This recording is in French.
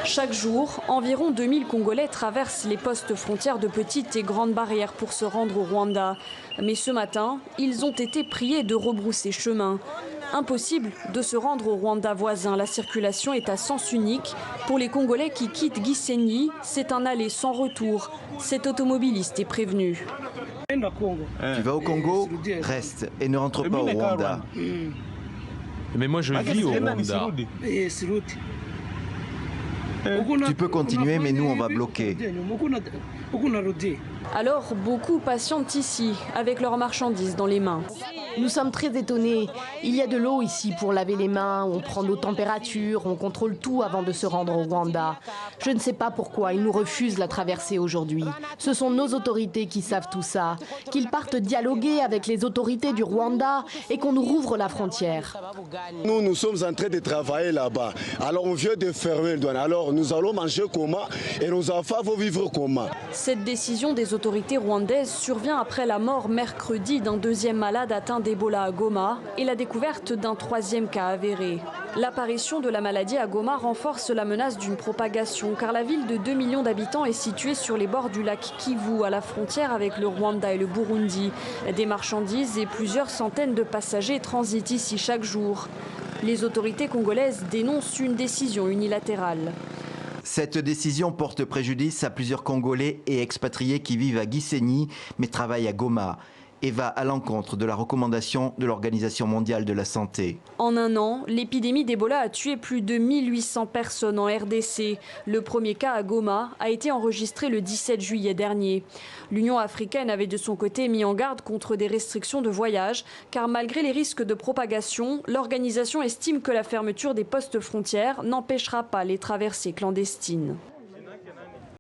Chaque jour, environ 2000 Congolais traversent les postes frontières de Petite et Grande Barrière pour se rendre au Rwanda. Mais ce matin, ils ont été priés de rebrousser chemin. Impossible de se rendre au Rwanda voisin. La circulation est à sens unique. Pour les Congolais qui quittent Gisenyi, c'est un aller sans retour. Cet automobiliste est prévenu. Tu vas au Congo, reste et ne rentre pas au Rwanda. Mais moi je vis au Rwanda. Tu peux continuer, mais nous on va bloquer. Alors, beaucoup patientent ici, avec leurs marchandises dans les mains. Nous sommes très étonnés. Il y a de l'eau ici pour laver les mains, on prend nos températures, on contrôle tout avant de se rendre au Rwanda. Je ne sais pas pourquoi ils nous refusent la traversée aujourd'hui. Ce sont nos autorités qui savent tout ça. Qu'ils partent dialoguer avec les autorités du Rwanda et qu'on nous rouvre la frontière. Nous sommes en train de travailler là-bas. Alors on vient de fermer le douane. Alors nous allons manger comment et nos enfants vont vivre comment. Cette décision des autorités rwandaises survient après la mort mercredi d'un deuxième malade atteint d'Ebola à Goma et la découverte d'un troisième cas avéré. L'apparition de la maladie à Goma renforce la menace d'une propagation car la ville de 2 millions d'habitants est située sur les bords du lac Kivu à la frontière avec le Rwanda et le Burundi. Des marchandises et plusieurs centaines de passagers transitent ici chaque jour. Les autorités congolaises dénoncent une décision unilatérale. Cette décision porte préjudice à plusieurs Congolais et expatriés qui vivent à Gisenyi mais travaillent à Goma et va à l'encontre de la recommandation de l'Organisation mondiale de la santé. En un an, l'épidémie d'Ebola a tué plus de 1800 personnes en RDC. Le premier cas à Goma a été enregistré le 17 juillet dernier. L'Union africaine avait de son côté mis en garde contre des restrictions de voyage, car malgré les risques de propagation, l'organisation estime que la fermeture des postes frontières n'empêchera pas les traversées clandestines.